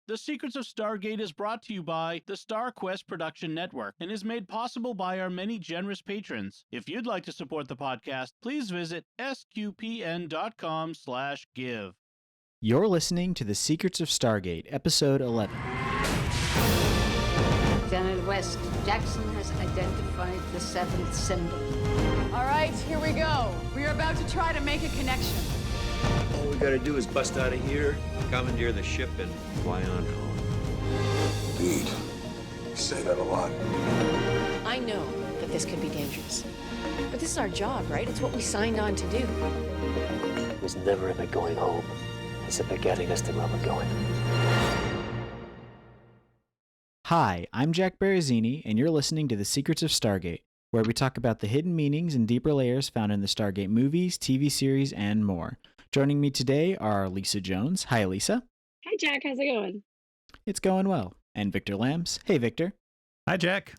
The Secrets of Stargate is brought to you by the StarQuest Production Network and is made possible by our many generous patrons. If you'd like to support the podcast, please visit sqpn.com/give. You're listening to The Secrets of Stargate, Episode 11. Lieutenant West, Jackson has identified the seventh symbol. All right, here we go. We are about to try to make a connection. All we gotta do is bust out of here, commandeer the ship, and fly on home. Indeed. You say that a lot. I know that this could be dangerous. But this is our job, right? It's what we signed on to do. It was never about going home. It's about getting us to where we're going. Hi, I'm Jack Barazzini, and you're listening to The Secrets of Stargate, where we talk about the hidden meanings and deeper layers found in the Stargate movies, TV series, and more. Joining me today are Lisa Jones. Hi, Lisa. Hi, Jack. How's it going? It's going well. And Victor Lambs. Hey, Victor. Hi, Jack.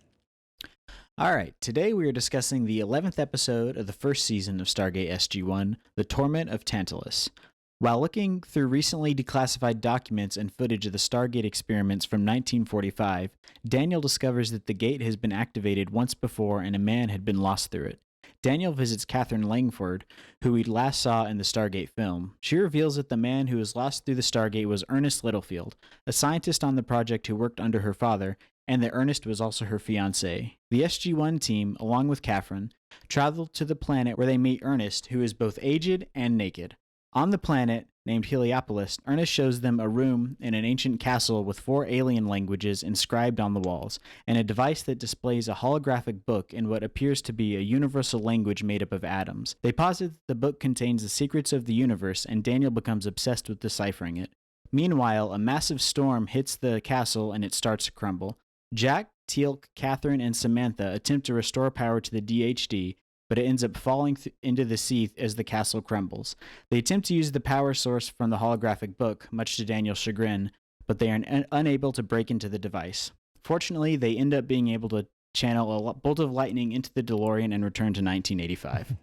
All right, today we are discussing the 11th episode of the first season of Stargate SG-1, The Torment of Tantalus. While looking through recently declassified documents and footage of the Stargate experiments from 1945, Daniel discovers that the gate has been activated once before and a man had been lost through it. Daniel visits Catherine Langford, who we last saw in the Stargate film. She reveals that the man who was lost through the Stargate was Ernest Littlefield, a scientist on the project who worked under her father, and that Ernest was also her fiancé. The SG-1 team, along with Catherine, travel to the planet where they meet Ernest, who is both aged and naked. On the planet, named Heliopolis, Ernest shows them a room in an ancient castle with 4 alien languages inscribed on the walls, and a device that displays a holographic book in what appears to be a universal language made up of atoms. They posit that the book contains the secrets of the universe, and Daniel becomes obsessed with deciphering it. Meanwhile, a massive storm hits the castle and it starts to crumble. Jack, Teal'c, Catherine, and Samantha attempt to restore power to the DHD, but it ends up falling into the sea as the castle crumbles. They attempt to use the power source from the holographic book, much to Daniel's chagrin, but they are unable to break into the device. Fortunately, they end up being able to channel a bolt of lightning into the DeLorean and return to 1985.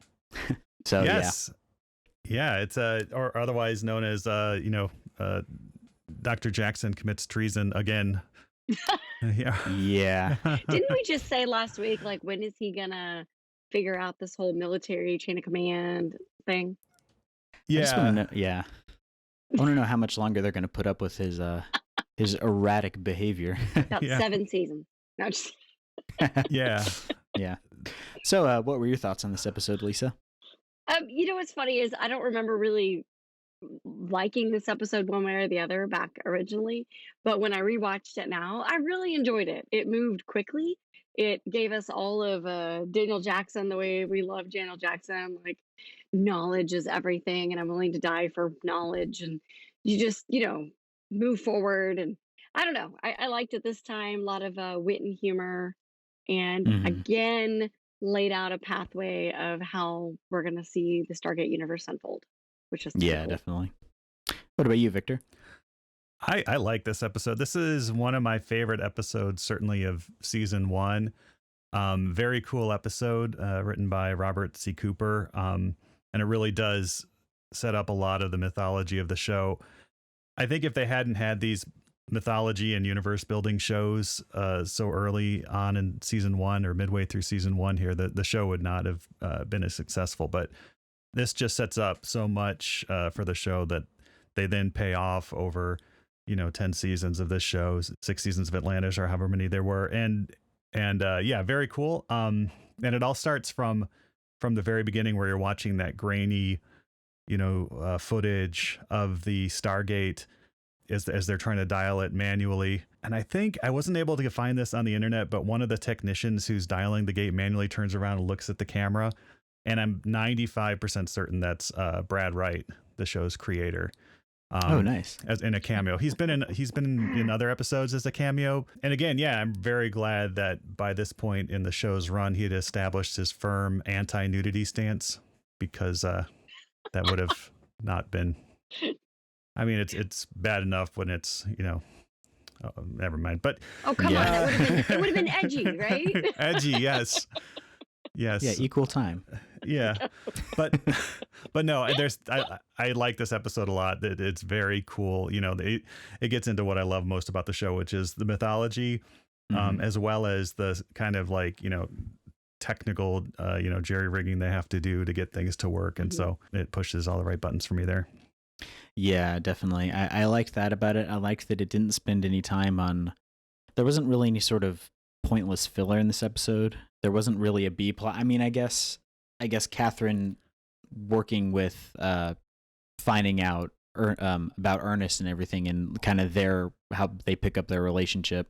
So, yes. Yeah, it's or otherwise known as, Dr. Jackson commits treason again. Yeah. Didn't we just say last week, like, when is he gonna figure out this whole military chain of command thing? Yeah. I want to know how much longer they're going to put up with his erratic behavior. About 7 seasons. No, just... Yeah. Yeah. So, what were your thoughts on this episode, Lisa? What's funny is I don't remember really liking this episode one way or the other back originally, but when I rewatched it now, I really enjoyed it. It moved quickly. It gave us all of Daniel Jackson the way we love Daniel Jackson. Like, knowledge is everything, and I'm willing to die for knowledge. And you just, move forward. And I don't know. I liked it this time. A lot of wit and humor. And again, laid out a pathway of how we're going to see the Stargate universe unfold, which is cool. Definitely. What about you, Victor? I like this episode. This is one of my favorite episodes, certainly of season 1. Very cool episode, written by Robert C. Cooper. And it really does set up a lot of the mythology of the show. I think if they hadn't had these mythology and universe building shows so early on in season 1 or midway through season 1 here, the show would not have been as successful. But this just sets up so much for the show that they then pay off over 10 seasons of this show, 6 seasons of Atlantis, or however many there were. And very cool. And it all starts from the very beginning, where you're watching that grainy, footage of the Stargate as they're trying to dial it manually. And I think I wasn't able to find this on the internet, but one of the technicians who's dialing the gate manually turns around and looks at the camera. And I'm 95% certain that's Brad Wright, the show's creator. Nice. As in a cameo. He's been in other episodes as a cameo. And again, I'm very glad that by this point in the show's run, he had established his firm anti-nudity stance, because that would have not been. I mean, it's bad enough when it's never mind. But come on, it would have been edgy, right? Edgy, yes. Yes. Yeah, equal time. Yeah, but no, I like this episode a lot. It's very cool. You know, it gets into what I love most about the show, which is the mythology, as well as the kind of like, you know, technical, jerry rigging they have to do to get things to work. And so it pushes all the right buttons for me there. Yeah, definitely. I liked that about it. I liked that it didn't spend any time on, there wasn't really any sort of pointless filler in this episode. There wasn't really a B plot. I mean, I guess Catherine working with finding out about Ernest and everything, and kind of how they pick up their relationship.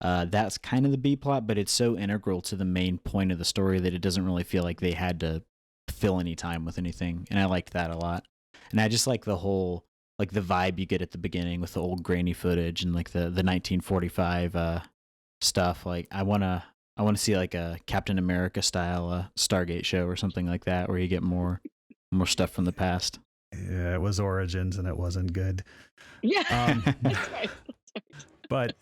That's kind of the B plot, but it's so integral to the main point of the story that it doesn't really feel like they had to fill any time with anything. And I liked that a lot. And I just like the whole, like the vibe you get at the beginning with the old grainy footage and like the 1945 stuff. Like I want to see like a Captain America style Stargate show or something like that, where you get more stuff from the past. Yeah, it was Origins and it wasn't good. Yeah, that's right.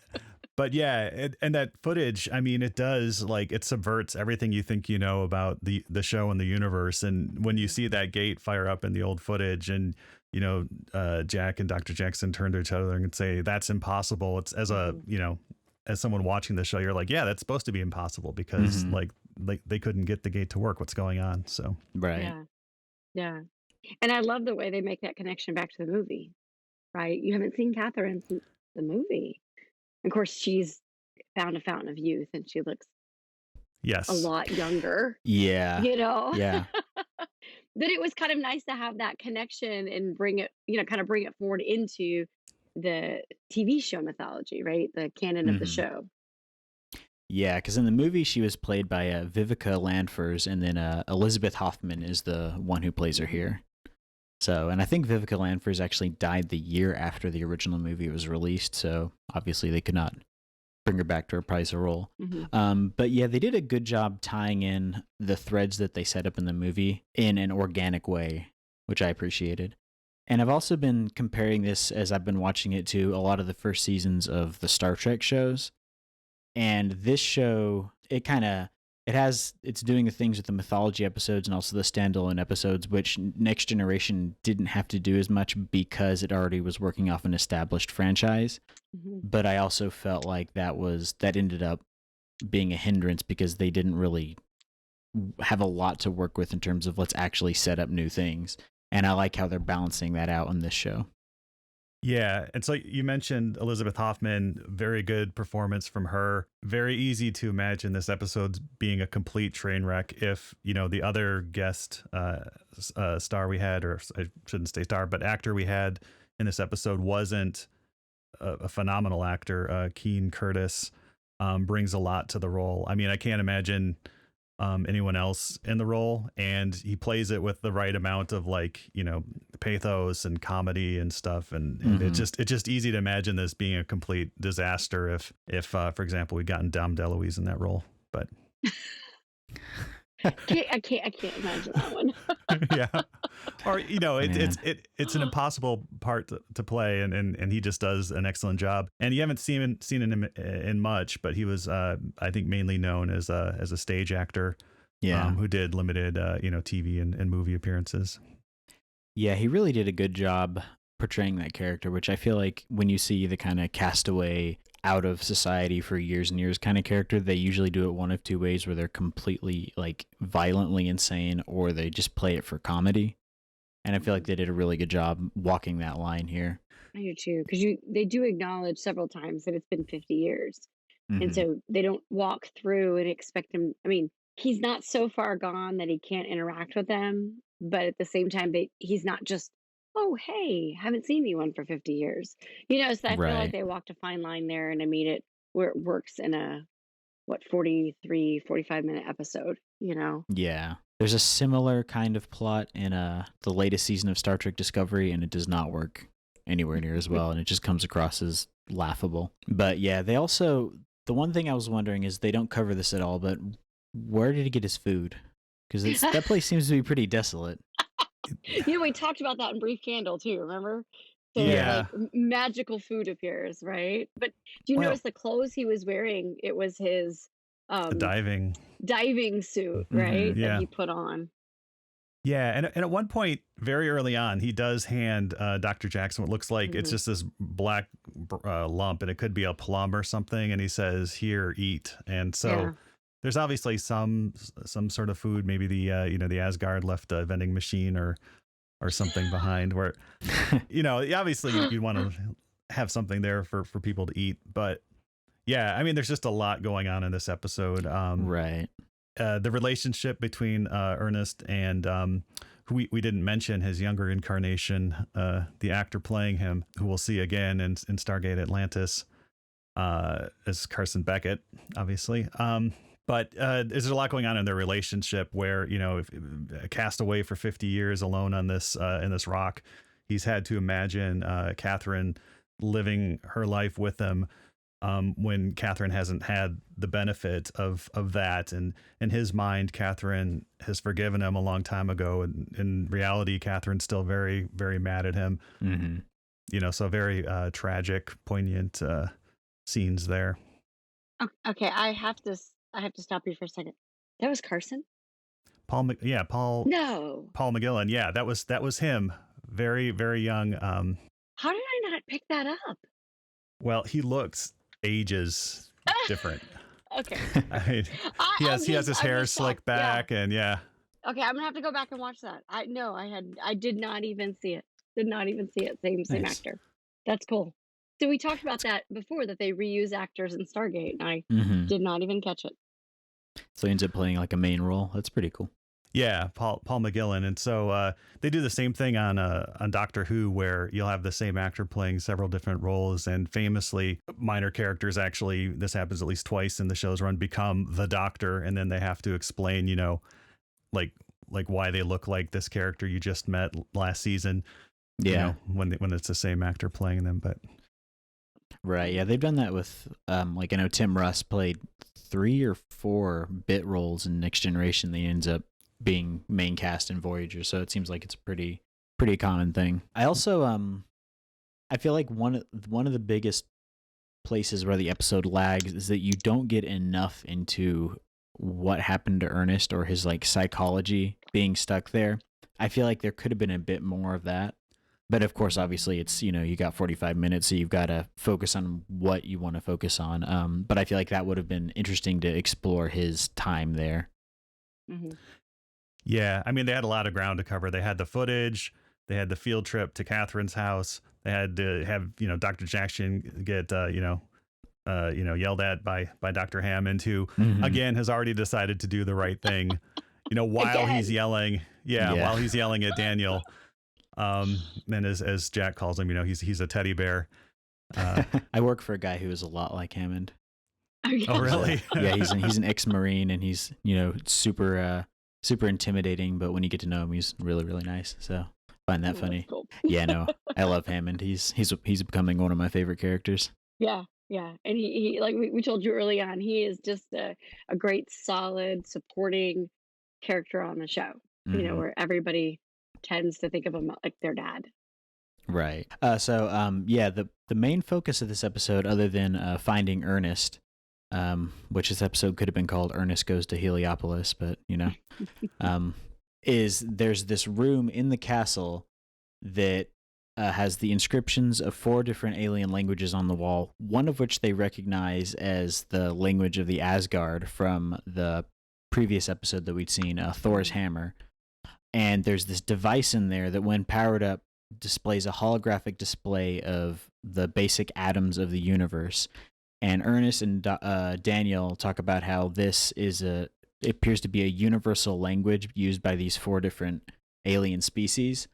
But yeah, and that footage, I mean, it does, like, it subverts everything you think you know about the show and the universe. And when you see that gate fire up in the old footage, and Jack and Dr. Jackson turn to each other and say that's impossible, it's as someone watching the show, you're like, yeah, that's supposed to be impossible because like they couldn't get the gate to work. What's going on? So right. Yeah. And I love the way they make that connection back to the movie, right? You haven't seen Catherine since the movie. Of course, she's found a fountain of youth and she looks a lot younger. Yeah. Yeah. But it was kind of nice to have that connection and bring it forward into the TV show mythology, right? The canon of the show. Yeah, because in the movie she was played by Vivica Landfors, and then Elizabeth Hoffman is the one who plays her here. So, and I think Vivica Landfors actually died the year after the original movie was released, so obviously they could not bring her back to reprise her role. But yeah, they did a good job tying in the threads that they set up in the movie in an organic way, which I appreciated. And I've also been comparing this, as I've been watching it, to a lot of the first seasons of the Star Trek shows. And this show, it's doing the things with the mythology episodes and also the standalone episodes, which Next Generation didn't have to do as much because it already was working off an established franchise. But I also felt like that ended up being a hindrance because they didn't really have a lot to work with in terms of let's actually set up new things. And I like how they're balancing that out on this show. Yeah, and so you mentioned Elizabeth Hoffman, very good performance from her. Very easy to imagine this episode being a complete train wreck if, the other guest star we had, or I shouldn't say star, but actor we had in this episode wasn't a phenomenal actor. Keen Curtis brings a lot to the role. I mean, I can't imagine anyone else in the role, and he plays it with the right amount of pathos and comedy and stuff, and it's just easy to imagine this being a complete disaster if for example we'd gotten Dom DeLuise in that role, but I can't imagine that one. Yeah, or it's an impossible part to play, and he just does an excellent job. And you haven't seen him in much, but he was I think mainly known as a stage actor, who did limited TV and movie appearances. Yeah, he really did a good job portraying that character, which I feel like when you see the kind of castaway out of society for years and years kind of character, they usually do it one of two ways, where they're completely violently insane, or they just play it for comedy. And I feel like they did a really good job walking that line here. I do too, because they do acknowledge several times that it's been 50 years. And so they don't walk through and expect him. I mean, he's not so far gone that he can't interact with them, but at the same time, he's not just, oh, hey, haven't seen anyone for 50 years. So I feel like they walked a fine line there and made it where it works in a, 45-minute episode, Yeah. There's a similar kind of plot in the latest season of Star Trek Discovery, and it does not work anywhere near as well, and it just comes across as laughable. But yeah, they also, the one thing I was wondering is, they don't cover this at all, but where did he get his food? Because that place seems to be pretty desolate. We talked about that in Brief Candle too, remember? So yeah, magical food appears, right? But do you notice the clothes he was wearing? It was his The diving suit, right? Yeah. That he put on. Yeah, and at one point, very early on, he does hand Dr. Jackson what looks like it's just this black lump, and it could be a plum or something. And he says, "Here, eat." And so there's obviously some sort of food. Maybe the the Asgard left a vending machine or something behind. Where obviously you want to have something there for people to eat. But yeah, I mean, there's just a lot going on in this episode. Right. The relationship between Ernest and who we didn't mention, his younger incarnation, the actor playing him, who we'll see again in Stargate Atlantis, as Carson Beckett, obviously. But there's a lot going on in their relationship where, if a castaway for 50 years alone on this in this rock, he's had to imagine Catherine living her life with him. When Catherine hasn't had the benefit of that. And in his mind, Catherine has forgiven him a long time ago. And in reality, Catherine's still very, very mad at him. Mm-hmm. So very tragic, poignant scenes there. Okay, I have to stop you for a second. That was Carson? Paul. No. Paul McGillen. Yeah, that was him. Very, very young. How did I not pick that up? Well, he looks ages different. Okay. I mean, he has his hair slicked back, and Okay, I'm gonna have to go back and watch that. I did not even see it. Same Nice. actor. That's cool. So we talked about that before, that they reuse actors in Stargate, and I did not even catch it. So he ends up playing like a main role. That's pretty cool. Yeah, Paul McGillen. And so they do the same thing on Doctor Who, where you'll have the same actor playing several different roles. And famously, minor characters, actually, this happens at least twice in the show's run, become the Doctor. And then they have to explain, like why they look like this character you just met last season. Yeah. When it's the same actor playing them. But right. Yeah, they've done that with, I know Tim Russ played 3 or 4 bit roles in Next Generation. They ends up being main cast in Voyager, so it seems like it's a pretty common thing. I also I feel like one of the biggest places where the episode lags is that you don't get enough into what happened to Ernest or his psychology being stuck there. I feel like there could have been a bit more of that. But of course, obviously, it's, you got 45 minutes, so you've got to focus on what you want to focus on. But I feel like that would have been interesting to explore his time there. Mm-hmm. yeah, I mean, they had a lot of ground to cover. They had the footage, they had the field trip to Catherine's house. They had to have, Dr. Jackson get, yelled at by Dr. Hammond, who again has already decided to do the right thing, while he's yelling. While he's yelling at Daniel. And as Jack calls him, he's a teddy bear. I work for a guy who is a lot like Hammond. Oh, really? Yeah, he's an ex-Marine, and he's super intimidating, but when you get to know him, he's really, really nice. So I find that funny. Cool. Yeah, no, I love Hammond. He's becoming one of my favorite characters. Yeah, and he like we told you early on, he is just a great, solid, supporting character on the show. Where everybody tends to think of him like their dad. Right. The main focus of this episode, other than finding Ernest, which this episode could have been called Ernest Goes to Heliopolis, but is there's this room in the castle that has the inscriptions of 4 different alien languages on the wall, one of which they recognize as the language of the Asgard from the previous episode that we'd seen, Thor's hammer. And there's this device in there that, when powered up, displays a holographic display of the basic atoms of the universe. And Ernest and Daniel talk about how this it appears to be a universal language used by these 4 different alien species,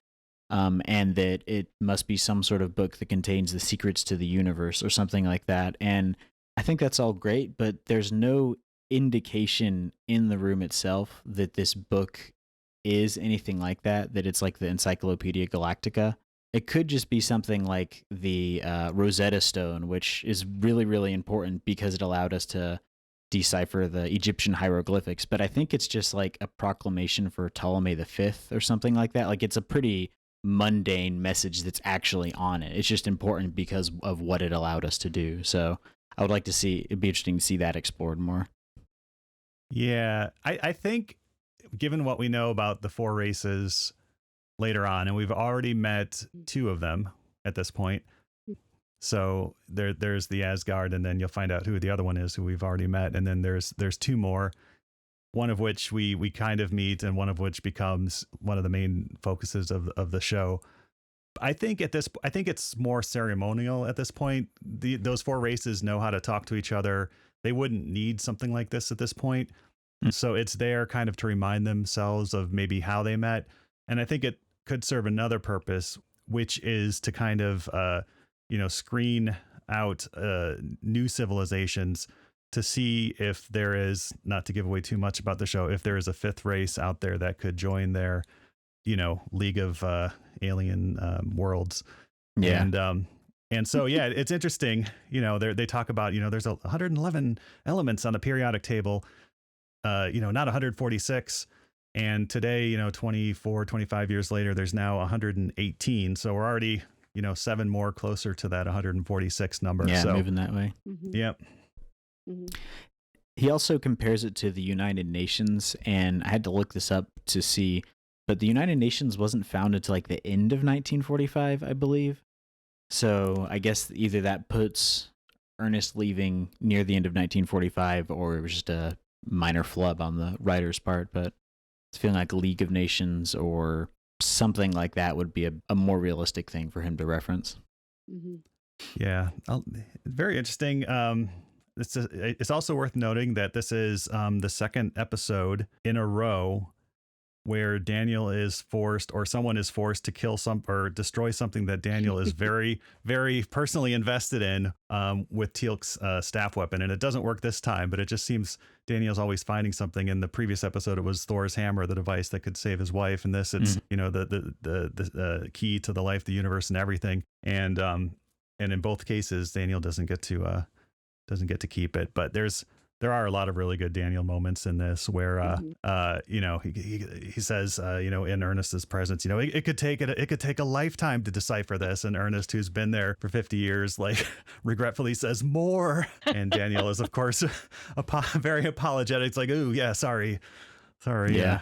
and that it must be some sort of book that contains the secrets to the universe or something like that. And I think that's all great, but there's no indication in the room itself that this book is anything like that it's like the Encyclopedia Galactica. It could just be something like the Rosetta Stone, which is really, really important because it allowed us to decipher the Egyptian hieroglyphics. But I think it's just like a proclamation for Ptolemy V or something like that. Like, it's a pretty mundane message that's actually on it. It's just important because of what it allowed us to do. So I would like to see, it'd be interesting to see that explored more. Yeah, I think given what we know about the 4 races later on, and we've already met 2 of them at this point. So there's the Asgard, and then you'll find out who the other one is, who we've already met, and then there's 2 more, one of which we kind of meet, and one of which becomes one of the main focuses of the show. I think it's more ceremonial at this point. Those 4 races know how to talk to each other. They wouldn't need something like this at this point. So it's there kind of to remind themselves of maybe how they met. And I think it could serve another purpose, which is to kind of, screen out new civilizations to see if there is, not to give away too much about the show, if there is a 5th race out there that could join their, League of Alien Worlds. Yeah. And so, yeah, it's interesting. They talk about, there's 111 elements on the periodic table, not 146. And today, 25 years later, there's now 118. So we're already, 7 more closer to that 146 number. Yeah, so, moving that way. Yep. He also compares it to the United Nations, and I had to look this up to see, but the United Nations wasn't founded to like the end of 1945, I believe. So I guess either that puts Ernest leaving near the end of 1945, or it was just a minor flub on the writer's part, but it's feeling like League of Nations or something like that would be a more realistic thing for him to reference. Yeah, very interesting. It's also worth noting that this is the 2nd episode in a row where Daniel is forced, or someone is forced, to kill or destroy something that Daniel is very, very personally invested in, with Teal'c's staff weapon. And it doesn't work this time, but it just seems Daniel's always finding something. In the previous episode, it was Thor's hammer, the device that could save his wife. And this, it's the key to the life, the universe, and everything. And in both cases, Daniel doesn't get to keep it. But there are a lot of really good Daniel moments in this where, he says, in Ernest's presence, it could take a lifetime to decipher this. And Ernest, who's been there for 50 years, like regretfully says more. And Daniel is, of course, very apologetic. It's like, ooh, yeah, sorry. Yeah.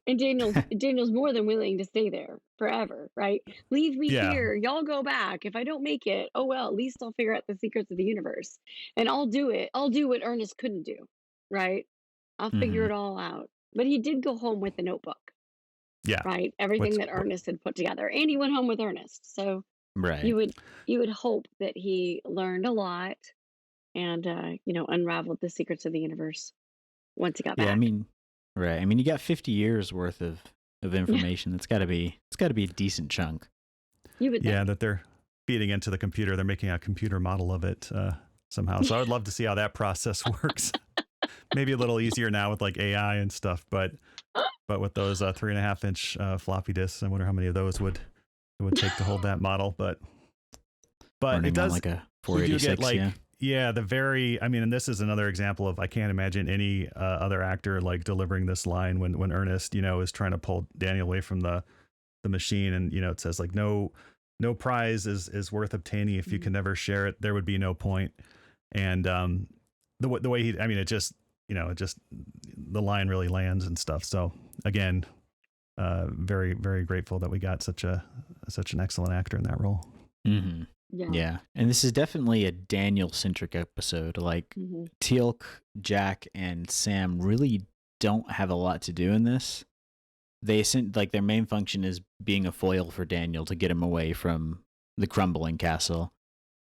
And Daniel's more than willing to stay there forever, right? Leave me here. Y'all go back. If I don't make it, oh well, at least I'll figure out the secrets of the universe. And I'll do it. I'll do what Ernest couldn't do, right? I'll figure it all out. But he did go home with the notebook. Yeah. Right? Everything that Ernest had put together. And he went home with Ernest. So right. you would hope that he learned a lot and unraveled the secrets of the universe once he got back. Yeah, right. I mean, you got 50 years worth of information. It's got to be a decent chunk. You would think. Yeah, that they're feeding into the computer. They're making a computer model of it somehow. So I would love to see how that process works. Maybe a little easier now with like AI and stuff, but with those 3.5-inch floppy disks, I wonder how many of those it would take to hold that model. But it does like a 486. And this is another example of, I can't imagine any other actor like delivering this line when Ernest, is trying to pull Daniel away from the machine, and it says like no prize is worth obtaining if you can never share it. There would be no point. And the way the line really lands and stuff. So again, very, very grateful that we got such an excellent actor in that role. Mm-hmm. Yeah. And this is definitely a Daniel-centric episode. Like, Teal'c, Jack, and Sam really don't have a lot to do in this. Their main function is being a foil for Daniel to get him away from the crumbling castle.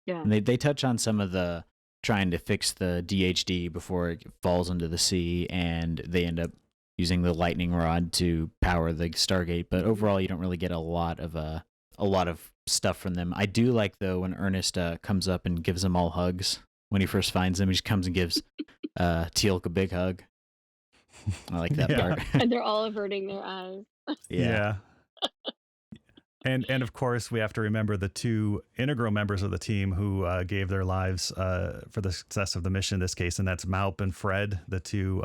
Yeah. And they touch on some of the trying to fix the DHD before it falls into the sea, and they end up using the lightning rod to power the Stargate. But overall, you don't really get a lot of stuff from them. I do like, though, when Ernest comes up and gives them all hugs. When he first finds them, he just comes and gives Teal'c a big hug. I like that part. And they're all averting their eyes. Yeah. And of course, we have to remember the 2 integral members of the team who gave their lives for the success of the mission in this case, and that's Maup and Fred, the 2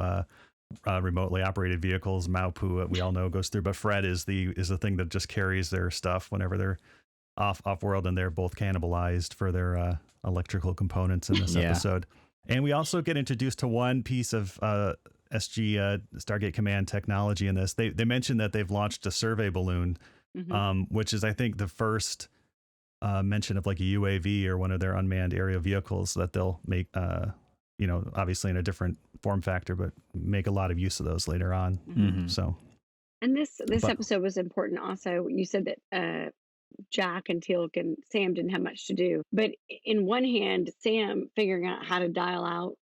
remotely operated vehicles. Maup, who we all know goes through, but Fred is the thing that just carries their stuff whenever they're off world, and they're both cannibalized for their electrical components in this episode. And we also get introduced to one piece of SG Stargate Command technology in this. They mentioned that they've launched a survey balloon, which is, I think, the first mention of like a UAV or one of their unmanned aerial vehicles that they'll make, obviously in a different form factor, but make a lot of use of those later on. So, and this episode was important also. You said that Jack and Teal'c and Sam didn't have much to do, but in one hand, Sam figuring out how to dial out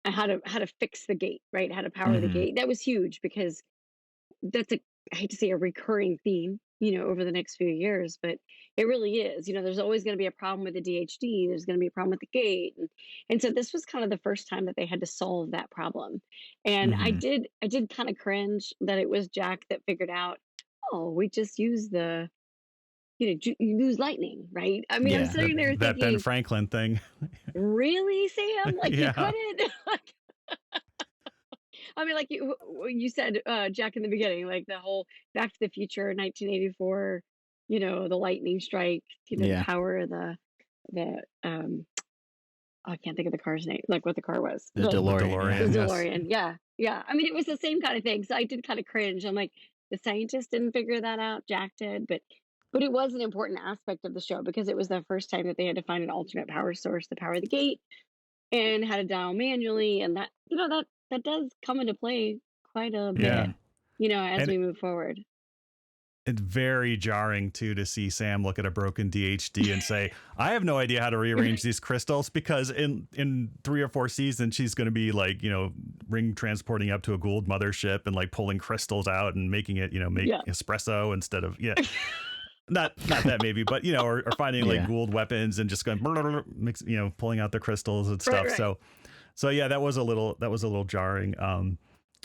and how to fix the gate, right? How to power the gate. That was huge because that's I hate to say a recurring theme, over the next few years, but it really is. There's always going to be a problem with the DHD. There's going to be a problem with the gate, and so this was kind of the first time that they had to solve that problem. And I did kind of cringe that it was Jack that figured out, oh, we just use the use lightning, right? I mean, I'm sitting there that thinking, Ben Franklin thing. Really, Sam? Like you Yeah. couldn't? I mean, like you said, Jack, in the beginning, like the whole Back to the Future, 1984, the lightning strike, Yeah. power the I can't think of the car's name, like what the car was. The DeLorean. The yes. DeLorean, yeah. I mean, it was the same kind of thing. So I did kind of cringe. I'm like, the scientist didn't figure that out. Jack did, but it was an important aspect of the show because it was the first time that they had to find an alternate power source to power the gate and how to dial manually, and that that does come into play quite a bit, as we move forward. It's very jarring too to see Sam look at a broken DHD and say, I have no idea how to rearrange these crystals, because in 3 or 4 seasons she's going to be like, ring transporting up to a Gould mothership and like pulling crystals out and making it, make espresso instead of not that maybe, but or finding like Gould weapons and just going mix, pulling out the crystals and stuff. Right. So yeah, that was a little jarring.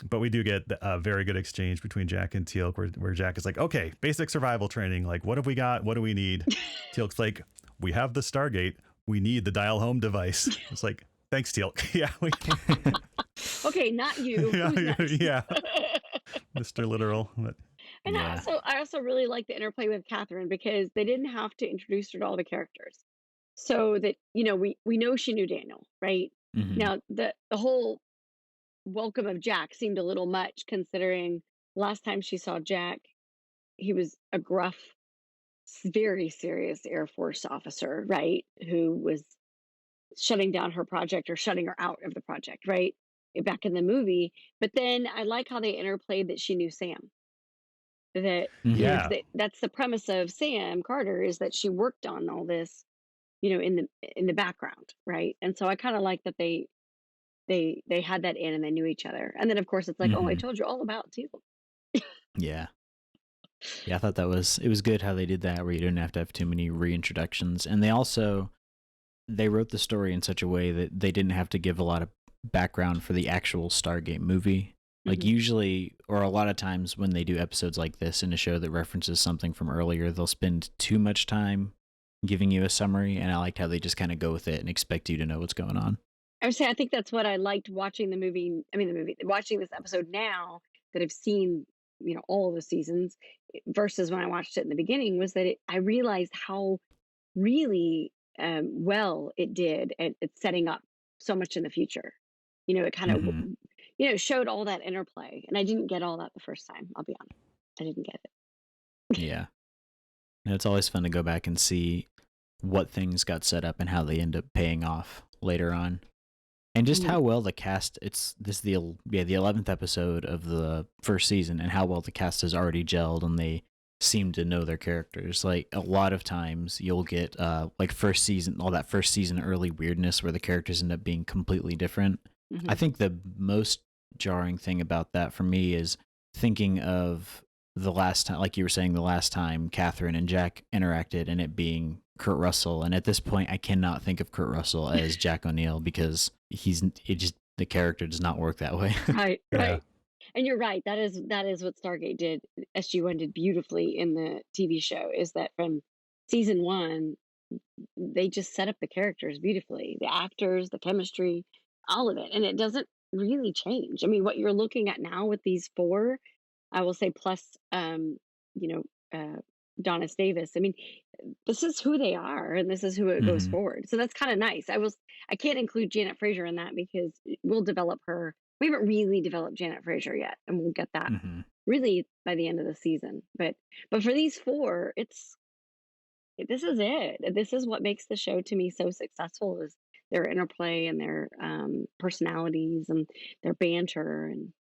But we do get a very good exchange between Jack and Teal'c where Jack is like, okay, basic survival training. Like, what have we got? What do we need? Teal'c's like, we have the Stargate. We need the dial home device. It's like, thanks, Teal'c. Yeah. Okay, not you. Yeah. Mr. Literal. But, and I also really like the interplay with Catherine because they didn't have to introduce her to all the characters. So that, we know she knew Daniel, right? Now, the whole welcome of Jack seemed a little much considering last time she saw Jack, he was a gruff, very serious Air Force officer, right? Who was shutting down her project or shutting her out of the project, right? Back in the movie. But then I like how they interplayed that she knew Sam. That that's the premise of Sam Carter, is that she worked on all this, in the background, right? And so I kind of like that they had that in and they knew each other. And then of course it's like, oh, I told you all about Teal'c. Yeah, I thought it was good how they did that, where you didn't have to have too many reintroductions. And they wrote the story in such a way that they didn't have to give a lot of background for the actual Stargate movie. Like usually, or a lot of times when they do episodes like this in a show that references something from earlier, they'll spend too much time giving you a summary. And I liked how they just kind of go with it and expect you to know what's going on. I would say I think that's what I liked watching watching this episode now that I've seen, all of the seasons versus when I watched it in the beginning, was that I realized how really well it did at setting up so much in the future. It kind of, showed all that interplay, and I didn't get all that the first time. I'll be honest, I didn't get it. Yeah, and it's always fun to go back and see what things got set up and how they end up paying off later on. And just how well the cast, the 11th episode of the first season, and how well the cast has already gelled and they seem to know their characters. Like a lot of times you'll get like first season early weirdness where the characters end up being completely different. I think the most jarring thing about that for me is thinking of the last time, like you were saying, the last time Catherine and Jack interacted and it being Kurt Russell. And at this point, I cannot think of Kurt Russell as Jack O'Neill because the character does not work that way. Right. And you're right. That is what Stargate did. SG-1 did beautifully in the TV show, is that from season 1, they just set up the characters beautifully, the actors, the chemistry, all of it. And it doesn't really change. I mean, what you're looking at now with these 4, I will say, plus, Donis Davis. I mean, this is who they are, and this is who it goes forward. So that's kind of nice. I can't include Janet Fraser in that because we'll develop her we haven't really developed Janet Fraser yet, and we'll get that really by the end of the season. But for these four, this is it. This is what makes the show to me so successful, is their interplay and their personalities and their banter, and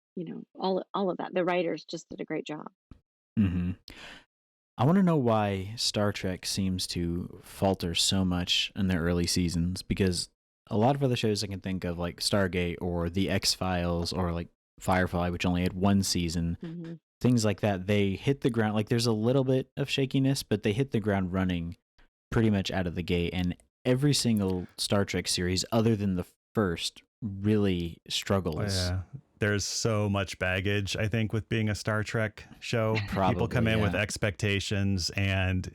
all of that. The writers just did a great job. I want to know why Star Trek seems to falter so much in the early seasons, because a lot of other shows I can think of, like Stargate or The X-Files or like Firefly, which only had one season, things like that, they hit the ground, like there's a little bit of shakiness, but they hit the ground running pretty much out of the gate. And every single Star Trek series, other than the first, really struggles. Yeah. There's so much baggage, I think, with being a Star Trek show. Probably, people come in with expectations, and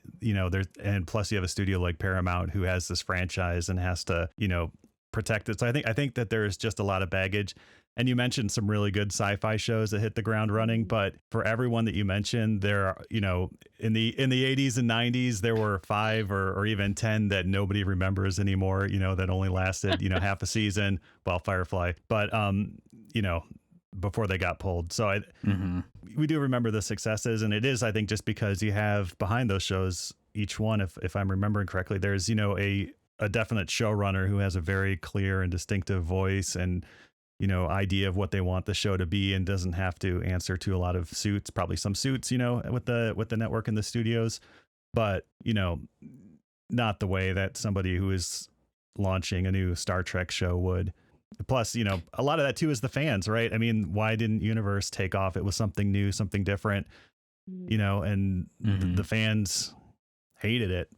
and plus you have a studio like Paramount who has this franchise and has to protect it. So I think that there's just a lot of baggage. And you mentioned some really good sci-fi shows that hit the ground running, but for everyone that you mentioned, there are, in the 80s and 90s, there were 5 or even 10 that nobody remembers anymore, that only lasted, half a season. Well, Firefly, but before they got pulled. So we do remember the successes, and it is, I think, just because you have behind those shows, each one, if I'm remembering correctly, there's, a definite showrunner who has a very clear and distinctive voice and, idea of what they want the show to be, and doesn't have to answer to a lot of suits, probably some suits, with the network and the studios, but, not the way that somebody who is launching a new Star Trek show would. Plus, a lot of that too is the fans, right? I mean, why didn't Universe take off? It was something new, something different, and the fans hated it.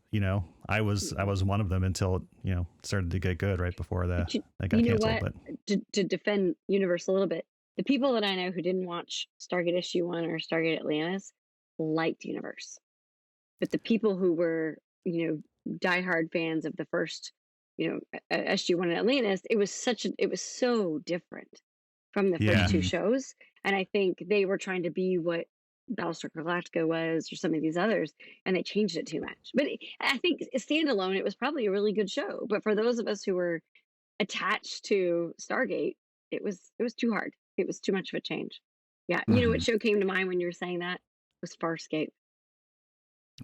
I was one of them until it started to get good right before that got canceled. But to defend Universe a little bit, the people that I know who didn't watch Stargate SG-1 or Stargate Atlantis liked Universe, but the people who were diehard fans of the first SG-1 and Atlantis, it was so different from the first two shows, and I think they were trying to be what Battlestar Galactica was, or some of these others, and they changed it too much. But I think standalone, it was probably a really good show. But for those of us who were attached to Stargate, it was too hard. It was too much of a change. Yeah, you know what show came to mind when you were saying that? It was Farscape.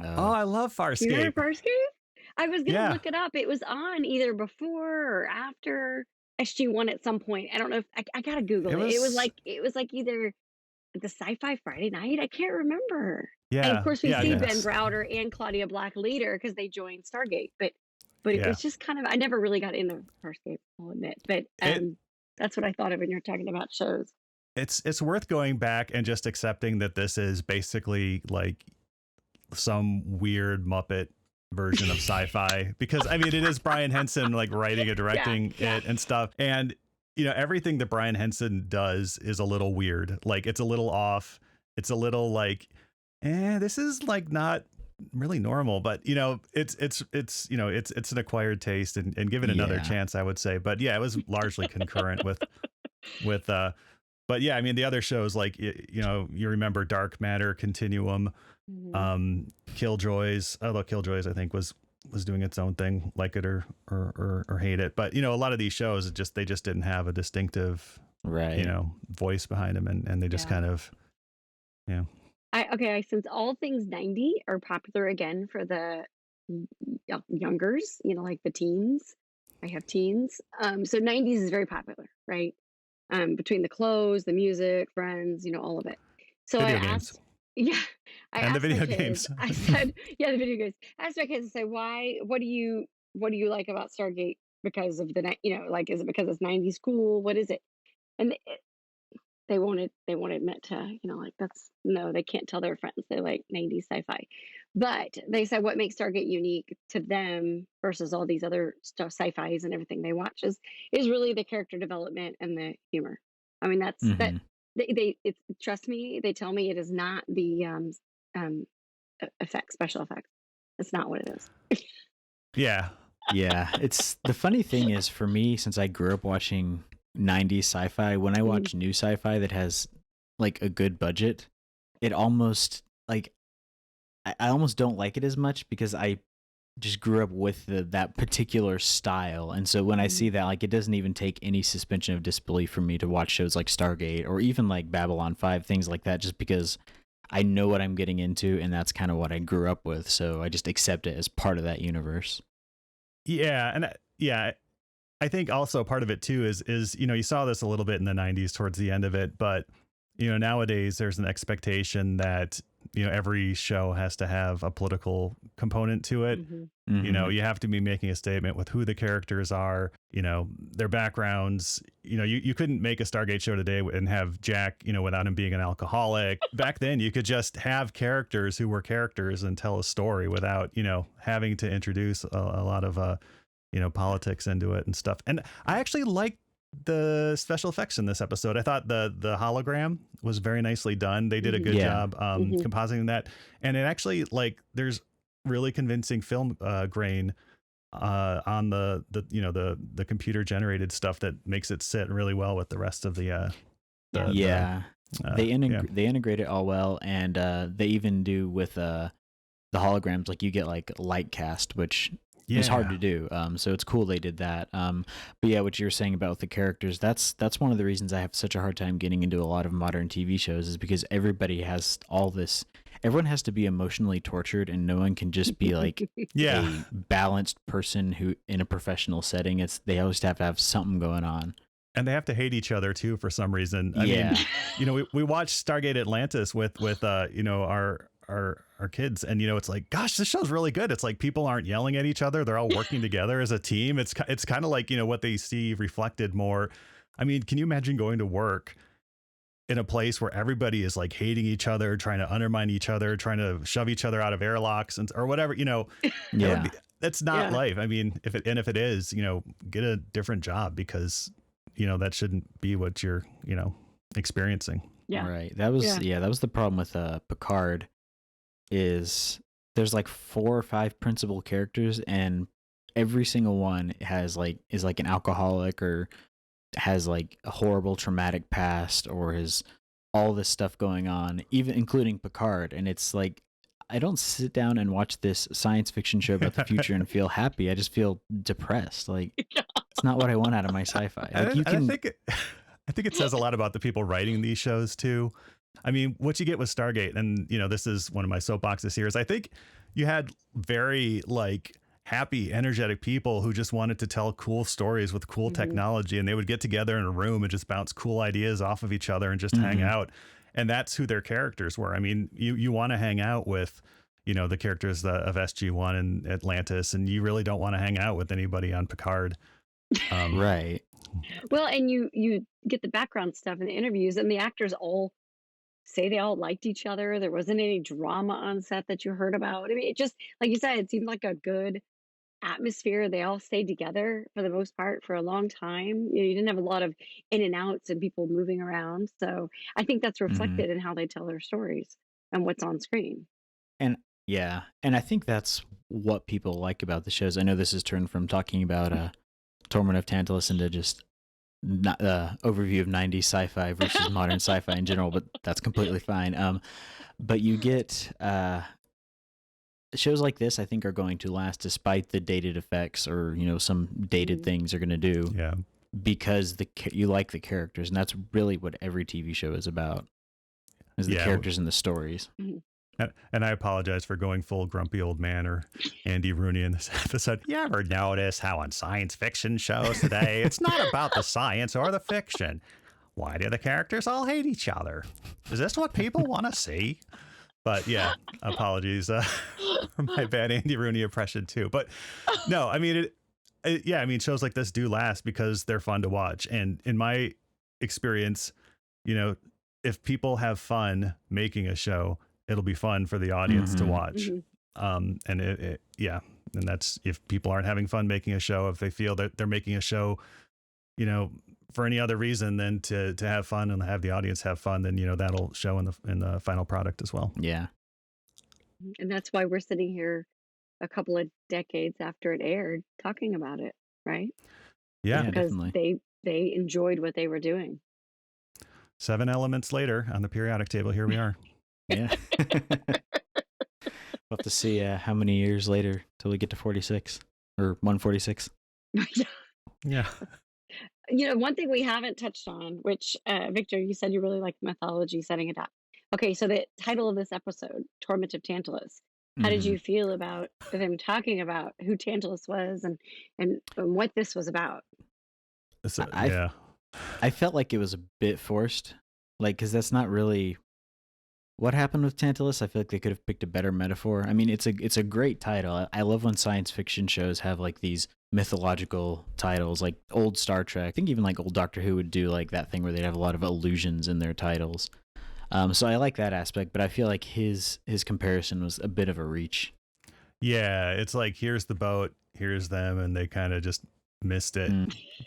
Oh, I love Farscape. You remember Farscape? I was gonna look it up. It was on either before or after SG-1 at some point. I don't know if I gotta Google it. It was like either the Sci-Fi Friday night. I can't remember. Yeah, and of course we see Ben Browder and Claudia Black later because they joined Stargate. But it was just kind of, I never really got into Farscape, I'll admit. But that's what I thought of when you're talking about shows. It's worth going back and just accepting that this is basically like some weird Muppet version of sci-fi, because I mean it is Brian Henson like writing and directing it and stuff, and everything that Brian Henson does is a little weird. Like it's a little off. It's a little like, this is like not really normal, but it's an acquired taste, and give it another chance, I would say. But yeah, it was largely concurrent with but yeah, I mean the other shows like, you remember Dark Matter, Continuum, Killjoys, although Killjoys I think was doing its own thing, like it or hate it. But a lot of these shows, they just didn't have a distinctive voice behind them, and they just kind of since all things 90 are popular again for the youngers, like the teens. I have teens. So 90s is very popular, right? Between the clothes, the music, Friends, all of it. So video I games. asked, I the video games. I said, the video games. I asked my kids to say, what do you like about Stargate? Because of the is it because it's 90s cool? What is it? And they won't admit to, they can't tell their friends they like 90s sci-fi. But they said what makes Stargate unique to them versus all these other stuff, sci-fis and everything they watch is really the character development and the humor. I mean, that's that. Trust me, they tell me it is not the special effects. It's not what it is. Yeah. It's the funny thing is, for me, since I grew up watching 90s sci-fi, when I watch new sci-fi that has like a good budget, it almost like I almost don't like it as much, because I just grew up with that particular style. And so when I see that, like, it doesn't even take any suspension of disbelief for me to watch shows like Stargate or even like Babylon 5, things like that, just because I know what I'm getting into, and that's kind of what I grew up with. So I just accept it as part of that universe. Yeah. And I think also part of it too is, you know, you saw this a little bit in the 90s towards the end of it, but, you know, nowadays there's an expectation that, you know, every show has to have a political component to it. You know, you have to be making a statement with who the characters are, you know, their backgrounds. You know, you couldn't make a Stargate show today and have Jack, you know, without him being an alcoholic. Back then, you could just have characters who were characters and tell a story without, you know, having to introduce a lot of, you know, politics into it and stuff. And I actually liked the special effects in this episode. I thought the hologram was very nicely done. They did a good job compositing that. And it actually, like, there's really convincing film grain on the you know, the computer generated stuff that makes it sit really well with the rest of the they integrate it all well. And they even do with the holograms, like you get like light cast, which is hard to do. So it's cool they did that. But yeah, what you were saying about the characters, that's one of the reasons I have such a hard time getting into a lot of modern TV shows, is because everybody has all this. Everyone has to be emotionally tortured, and no one can just be like a balanced person who in a professional setting. They always have to have something going on. And they have to hate each other too for some reason. I mean, you know, we watched Stargate Atlantis with you know, our kids, and you know, it's like, gosh, this show's really good. It's like people aren't yelling at each other; they're all working together as a team. It's kind of like, you know, what they see reflected more. I mean, can you imagine going to work in a place where everybody is like hating each other, trying to undermine each other, trying to shove each other out of airlocks or whatever? You know, that's not life. I mean, if it is, you know, get a different job, because you know that shouldn't be what you're, you know, experiencing. Yeah, right. That was that was the problem with Picard. Is there's like 4 or 5 principal characters, and every single one is like an alcoholic, or has like a horrible traumatic past, or has all this stuff going on, even including Picard. And it's like, I don't sit down and watch this science fiction show about the future and feel happy. I just feel depressed. Like, it's not what I want out of my sci-fi. Like, I think it says a lot about the people writing these shows too. I mean, what you get with Stargate, and you know, this is one of my soapboxes here, is I think you had very like happy, energetic people who just wanted to tell cool stories with cool technology, and they would get together in a room and just bounce cool ideas off of each other and just hang out. And that's who their characters were. I mean, you want to hang out with, you know, the characters of SG-1 and Atlantis, and you really don't want to hang out with anybody on Picard. Right. Well, and you get the background stuff in the interviews, and the actors all say they all liked each other. There wasn't any drama on set that you heard about. I mean, it just, like you said, it seemed like a good atmosphere. They all stayed together for the most part for a long time. You didn't have a lot of in and outs and people moving around. So I think that's reflected in how they tell their stories and what's on screen. And I think that's what people like about the shows. I know this is turned from talking about Torment of Tantalus into just overview of 90s sci-fi versus modern sci-fi in general, but that's completely fine. But you get shows like this, I think, are going to last despite the dated effects, or you know, some dated things are going to do. Yeah, because you like the characters, and that's really what every TV show is about, is the characters and the stories. And I apologize for going full grumpy old man or Andy Rooney in this episode. You ever notice how on science fiction shows today, it's not about the science or the fiction? Why do the characters all hate each other? Is this what people want to see? But yeah, apologies for my bad Andy Rooney impression too. But no, I mean, I mean, shows like this do last because they're fun to watch. And in my experience, you know, if people have fun making a show, it'll be fun for the audience to watch. And and that's, if people aren't having fun making a show, if they feel that they're making a show, you know, for any other reason than to have fun and have the audience have fun, then, you know, that'll show in the final product as well. Yeah. And that's why we're sitting here a couple of decades after it aired talking about it, right? Yeah, because definitely. they enjoyed what they were doing. 7 elements later on the periodic table, here we are. Yeah. We'll have to see how many years later till we get to 46 or 146. Yeah. One thing we haven't touched on, which Victor, you said you really liked mythology, setting it up. Okay, so the title of this episode, Torment of Tantalus. How did you feel about them talking about who Tantalus was and what this was about? I felt like it was a bit forced, like, because that's not really what happened with Tantalus. I feel like they could have picked a better metaphor. I mean, it's a great title. I love when science fiction shows have like these mythological titles, like old Star Trek. I think even like old Doctor Who would do like that thing where they'd have a lot of allusions in their titles. So I like that aspect, but I feel like his comparison was a bit of a reach. Yeah, it's like, here's the boat, here's them, and they kind of just missed it.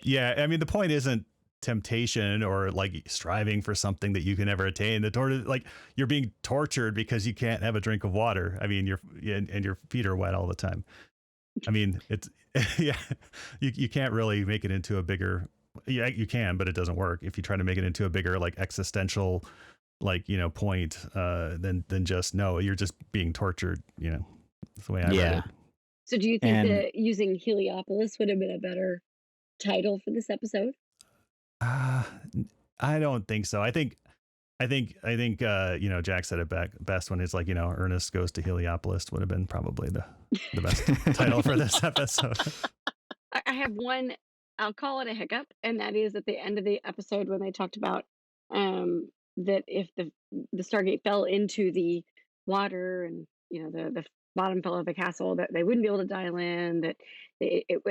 Yeah, I mean, the point isn't temptation or like striving for something that you can never attain. Like, you're being tortured because you can't have a drink of water. I mean, and your feet are wet all the time. I mean, it's yeah, you can't really make it into a bigger. Yeah, you can, but it doesn't work if you try to make it into a bigger like existential, like, point. Than just no, you're just being tortured. That's the way I read it. So do you think that using Heliopolis would have been a better title for this episode? I don't think so. I think Jack said it best when it's like, Ernest goes to Heliopolis would have been probably the best title for this episode. I have one, I'll call it a hiccup, and that is at the end of the episode when they talked about that if the Stargate fell into the water and the bottom fell of the castle, that they wouldn't be able to dial in, that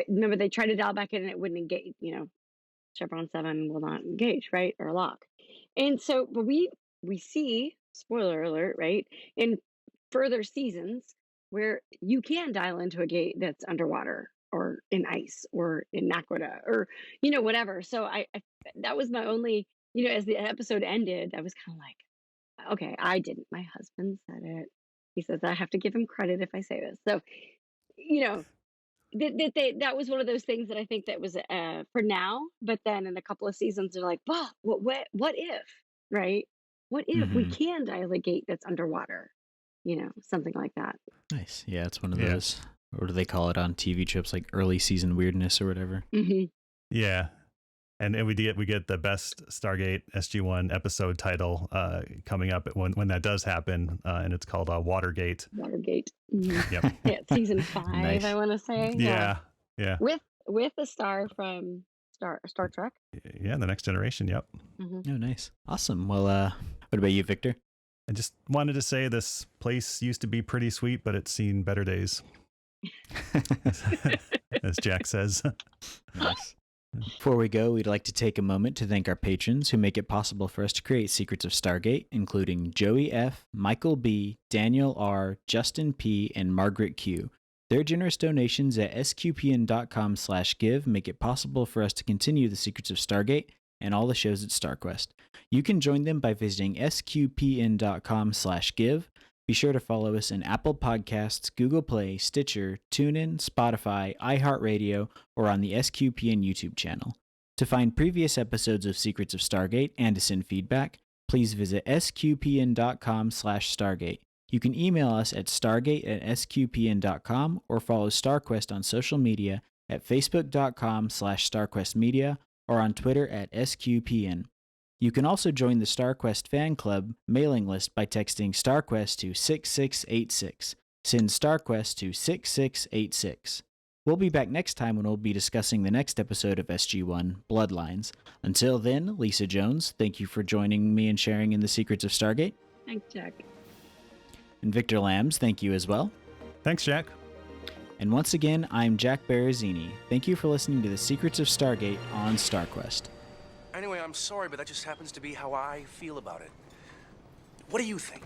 remember they tried to dial back in and it wouldn't engage, Chevron 7 will not engage, right, or lock. And so, but we see, spoiler alert, right, in further seasons where you can dial into a gate that's underwater or in ice or in Naquita or whatever. So I that was my only, as the episode ended, I was kind of like, okay, I didn't, my husband said it. He says I have to give him credit if I say this. So that was one of those things that I think that was for now, but then in a couple of seasons they're like, well, what if, right? What if we can dial a gate that's underwater? Something like that. Nice. Yeah, it's one of those, what do they call it on TV trips, like early season weirdness or whatever. Yeah. And we get the best Stargate SG-1 episode title coming up when that does happen, and it's called Watergate. Watergate. Yep. Yeah, season 5, Nice. I want to say. Yeah. With a star from Star Trek. Yeah, The Next Generation. Yep. Oh, nice. Awesome. Well, what about you, Victor? I just wanted to say this place used to be pretty sweet, but it's seen better days. As Jack says. Nice. Before we go, we'd like to take a moment to thank our patrons who make it possible for us to create Secrets of Stargate, including Joey F., Michael B., Daniel R., Justin P., and Margaret Q. Their generous donations at sqpn.com/give make it possible for us to continue the Secrets of Stargate and all the shows at StarQuest. You can join them by visiting sqpn.com/give. Be sure to follow us in Apple Podcasts, Google Play, Stitcher, TuneIn, Spotify, iHeartRadio, or on the SQPN YouTube channel. To find previous episodes of Secrets of Stargate and to send feedback, please visit sqpn.com/Stargate. You can email us at stargate@sqpn.com or follow StarQuest on social media at facebook.com/StarQuestMedia or on Twitter at SQPN. You can also join the StarQuest fan club mailing list by texting StarQuest to 6686. Send StarQuest to 6686. We'll be back next time when we'll be discussing the next episode of SG-1, Bloodlines. Until then, Lisa Jones, thank you for joining me and sharing in the Secrets of Stargate. Thanks, Jack. And Victor Lambs, thank you as well. Thanks, Jack. And once again, I'm Jack Barazzini. Thank you for listening to the Secrets of Stargate on StarQuest. Anyway, I'm sorry, but that just happens to be how I feel about it. What do you think?